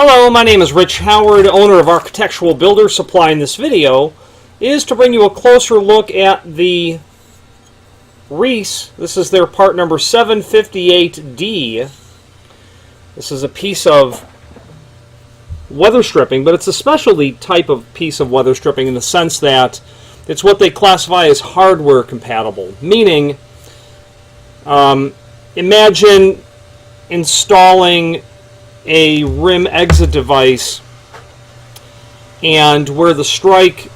Hello, my name is Rich Howard, owner of Architectural Builder Supply. In this video is to bring you a closer look at the Reese. This is their part number 758D. This is a piece of weather stripping, but it's a specialty type of piece of weather stripping in the sense that it's what they classify as hardware compatible, meaning imagine installing a rim exit device and where the strike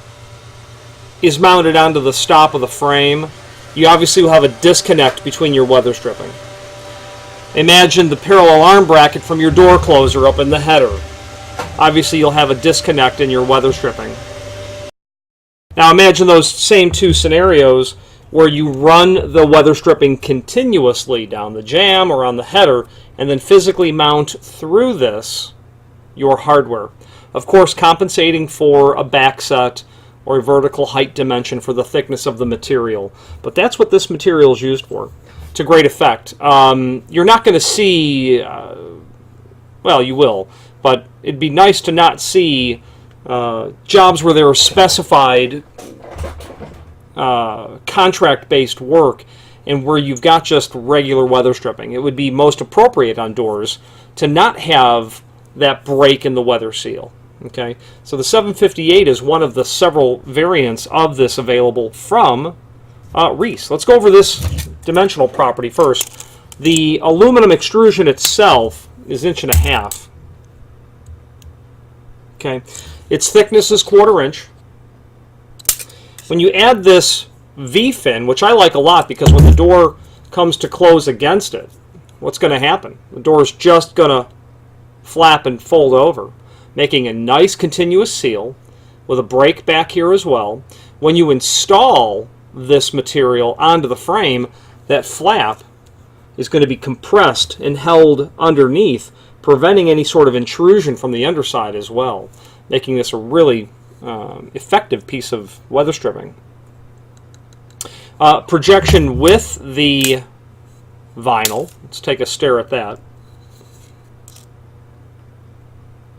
is mounted onto the stop of the frame, you obviously will have a disconnect between your weather stripping. Imagine the parallel arm bracket from your door closer up in the header. Obviously you'll have a disconnect in your weather stripping. Now imagine those same two scenarios where you run the weather stripping continuously down the jamb or on the header and then physically mount through this your hardware. Of course, compensating for a back set or a vertical height dimension for the thickness of the material. But that's what this material is used for, to great effect. You're not going to see, well, you will, but it'd be nice to not see jobs where there are specified contract-based work and where you've got just regular weather stripping. It would be most appropriate on doors to not have that break in the weather seal. Okay, so the 758 is one of the several variants of this available from Reese. Let's go over this dimensional property first. The aluminum extrusion itself is 1.5 inches. Okay, its thickness is 1/4 inch. When you add this V-fin, which I like a lot because when the door comes to close against it, what's going to happen? The door is just going to flap and fold over, making a nice continuous seal with a break back here as well. When you install this material onto the frame, that flap is going to be compressed and held underneath, preventing any sort of intrusion from the underside as well, making this a really effective piece of weather stripping. Projection with the vinyl. Let's take a stare at that.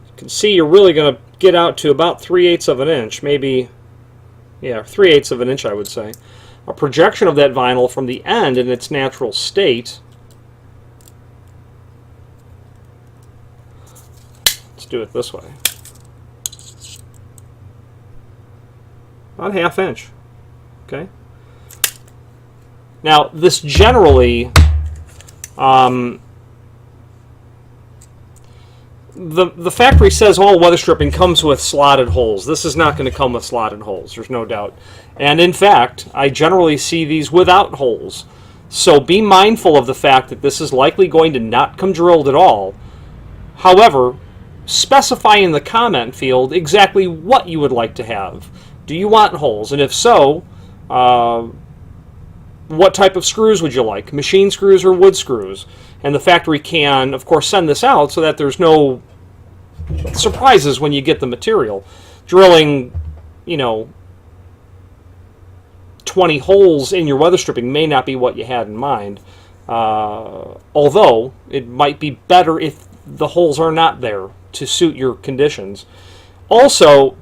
You can see you're really going to get out to about 3/8 of an inch, maybe, yeah, 3/8 of an inch I would say. A projection of that vinyl from the end in its natural state. Let's do it this way. About 1/2 inch. Okay. Now, this generally, the factory says all weather stripping comes with slotted holes. This is not going to come with slotted holes, there's no doubt. And in fact, I generally see these without holes. So be mindful of the fact that this is likely going to not come drilled at all. However, specify in the comment field exactly what you would like to have. Do you want holes? And if so, what type of screws would you like? Machine screws or wood screws? And the factory can, of course, send this out so that there's no surprises when you get the material. Drilling, 20 holes in your weather stripping may not be what you had in mind. Although, it might be better if the holes are not there to suit your conditions. Also,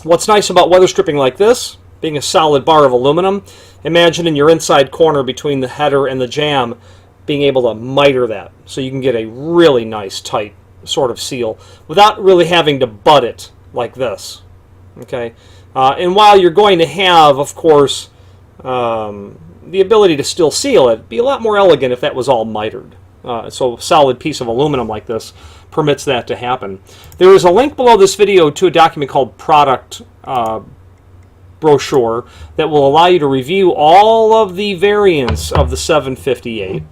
what's nice about weather stripping like this, being a solid bar of aluminum, imagine in your inside corner between the header and the jamb being able to miter that so you can get a really nice tight sort of seal without really having to butt it like this. Okay, and while you're going to have, of course, the ability to still seal it, it'd be a lot more elegant if that was all mitered. So a solid piece of aluminum like this permits that to happen. There is a link below this video to a document called Product Brochure that will allow you to review all of the variants of the 758.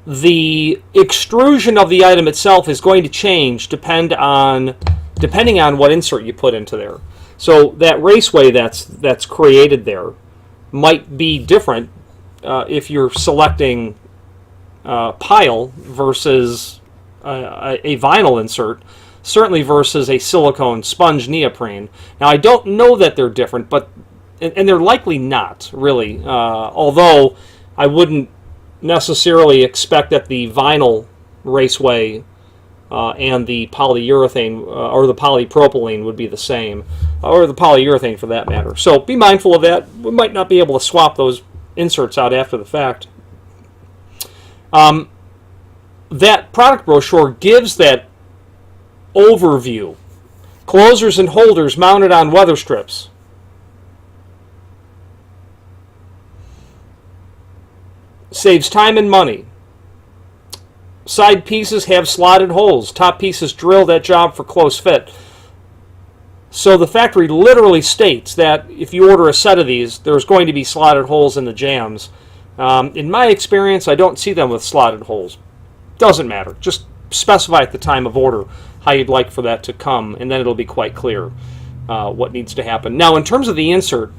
The extrusion of the item itself is going to change depending on what insert you put into there. So that raceway that's created there might be different if you're selecting pile versus a vinyl insert, certainly versus a silicone sponge neoprene. Now, I don't know that they're different, but and they're likely not, really, although I wouldn't necessarily expect that the vinyl raceway and the polyurethane or the polypropylene would be the same, or the polyurethane for that matter. So be mindful of that. We might not be able to swap those inserts out after the fact. That product brochure gives that overview. Closers and holders mounted on weather strips. Saves time and money. Side pieces have slotted holes. Top pieces drill that job for close fit. So the factory literally states that if you order a set of these, there's going to be slotted holes in the jambs. In my experience, I don't see them with slotted holes. Doesn't matter. Just specify at the time of order how you'd like for that to come, and then it'll be quite clear what needs to happen. Now, in terms of the insert,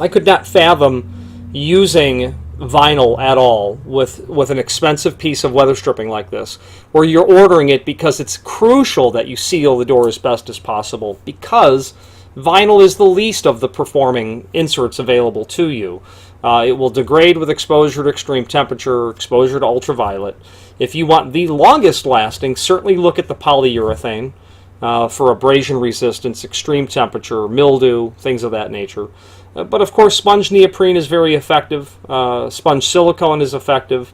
I could not fathom using vinyl at all with an expensive piece of weather stripping like this, where you're ordering it because it's crucial that you seal the door as best as possible, because vinyl is the least of the performing inserts available to you. It will degrade with exposure to extreme temperature, exposure to ultraviolet. If you want the longest lasting, certainly look at the polyurethane for abrasion resistance, extreme temperature, mildew, things of that nature. But of course, sponge neoprene is very effective. Sponge silicone is effective.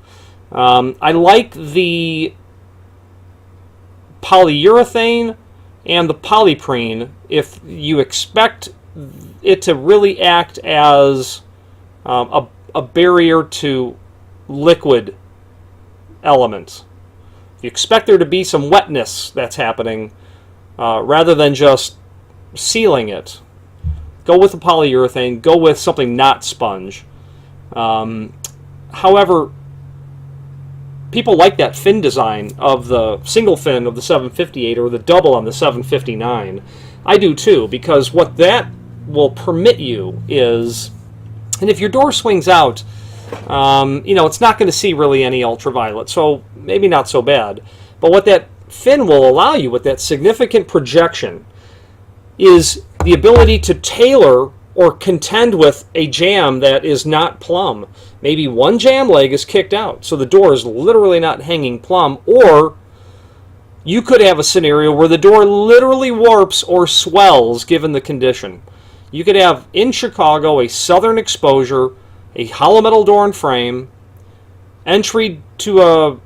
I like the polyurethane and the polyprene if you expect it to really act as a barrier to liquid elements. If you expect there to be some wetness that's happening, rather than just sealing it, go with the polyurethane, go with something not sponge. However, people like that fin design of the single fin of the 758 or the double on the 759. I do too, because what that will permit you is, and if your door swings out, it's not going to see really any ultraviolet, so maybe not so bad. But what that fin will allow you with that significant projection is the ability to tailor or contend with a jamb that is not plumb. Maybe one jamb leg is kicked out, so the door is literally not hanging plumb, or you could have a scenario where the door literally warps or swells given the condition. You could have, in Chicago, a southern exposure, a hollow metal door and frame, entry to a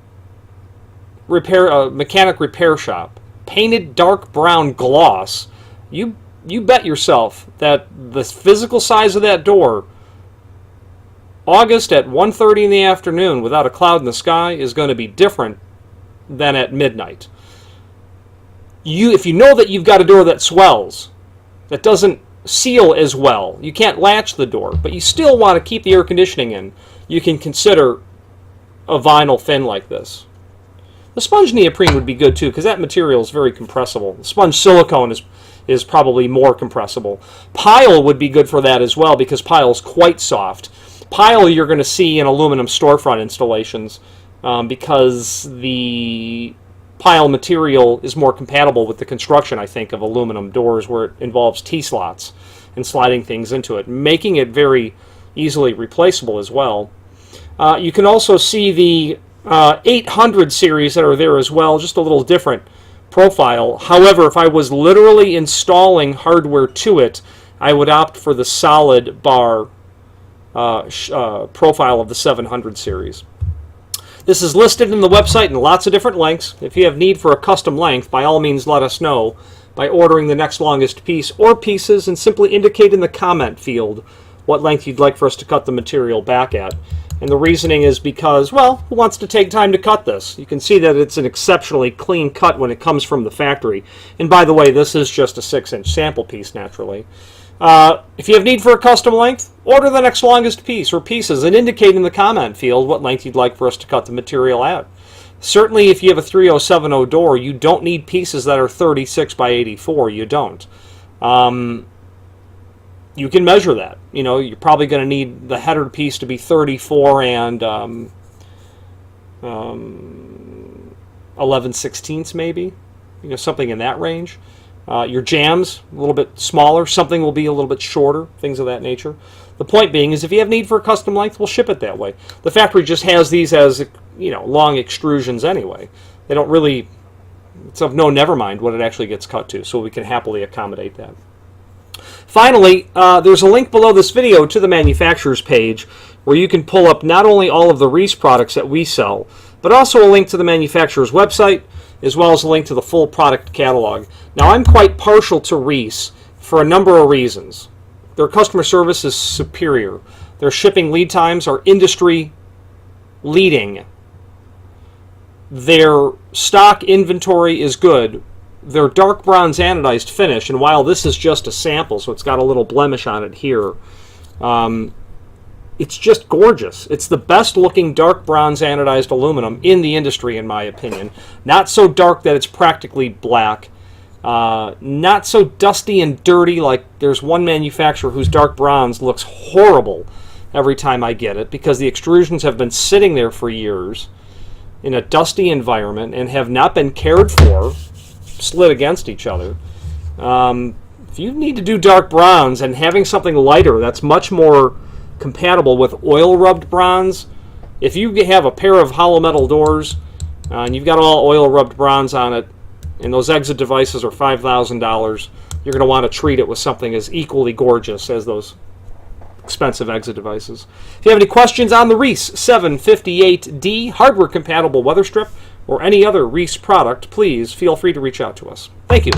mechanic repair shop, painted dark brown gloss. You bet yourself that the physical size of that door, August at 1:30 in the afternoon without a cloud in the sky, is going to be different than at midnight. If you know that you've got a door that swells, that doesn't seal as well, you can't latch the door, but you still want to keep the air conditioning in, you can consider a vinyl fin like this. The sponge neoprene would be good too, because that material is very compressible. The sponge silicone is probably more compressible. Pile would be good for that as well, because pile is quite soft. Pile you're going to see in aluminum storefront installations, because the pile material is more compatible with the construction, I think, of aluminum doors, where it involves T-slots and sliding things into it, making it very easily replaceable as well. You can also see the 800 series that are there as well, just a little different profile. However, if I was literally installing hardware to it, I would opt for the solid bar profile of the 700 series. This is listed in the website in lots of different lengths. If you have need for a custom length, by all means let us know by ordering the next longest piece or pieces, and simply indicate in the comment field what length you'd like for us to cut the material back at. And the reasoning is because, well, who wants to take time to cut this? You can see that it's an exceptionally clean cut when it comes from the factory. And by the way, this is just a 6-inch sample piece, naturally. If you have need for a custom length, order the next longest piece or pieces and indicate in the comment field what length you'd like for us to cut the material at. Certainly, if you have a 3070 door, you don't need pieces that are 36 by 84. You don't. You can measure that. You're probably going to need the header piece to be 34 and 11/16 maybe. Something in that range. Your jambs, a little bit smaller. Something will be a little bit shorter, things of that nature. The point being is if you have need for a custom length, we'll ship it that way. The factory just has these as long extrusions anyway. They don't really, it's of no never mind what it actually gets cut to, so we can happily accommodate that. Finally, there's a link below this video to the manufacturer's page where you can pull up not only all of the Reese products that we sell, but also a link to the manufacturer's website, as well as a link to the full product catalog. Now, I'm quite partial to Reese for a number of reasons. Their customer service is superior. Their shipping lead times are industry leading. Their stock inventory is good. Their dark bronze anodized finish, and while this is just a sample, so it's got a little blemish on it here, it's just gorgeous. It's the best looking dark bronze anodized aluminum in the industry, in my opinion. Not so dark that it's practically black. Not so dusty and dirty like there's one manufacturer whose dark bronze looks horrible every time I get it, because the extrusions have been sitting there for years in a dusty environment and have not been cared for, slid against each other. If you need to do dark bronze, and having something lighter that's much more compatible with oil rubbed bronze, if you have a pair of hollow metal doors and you've got all oil rubbed bronze on it, and those exit devices are $5,000, you're going to want to treat it with something as equally gorgeous as those expensive exit devices. If you have any questions on the Reese 758D hardware compatible weather strip or any other Reese product, please feel free to reach out to us. Thank you.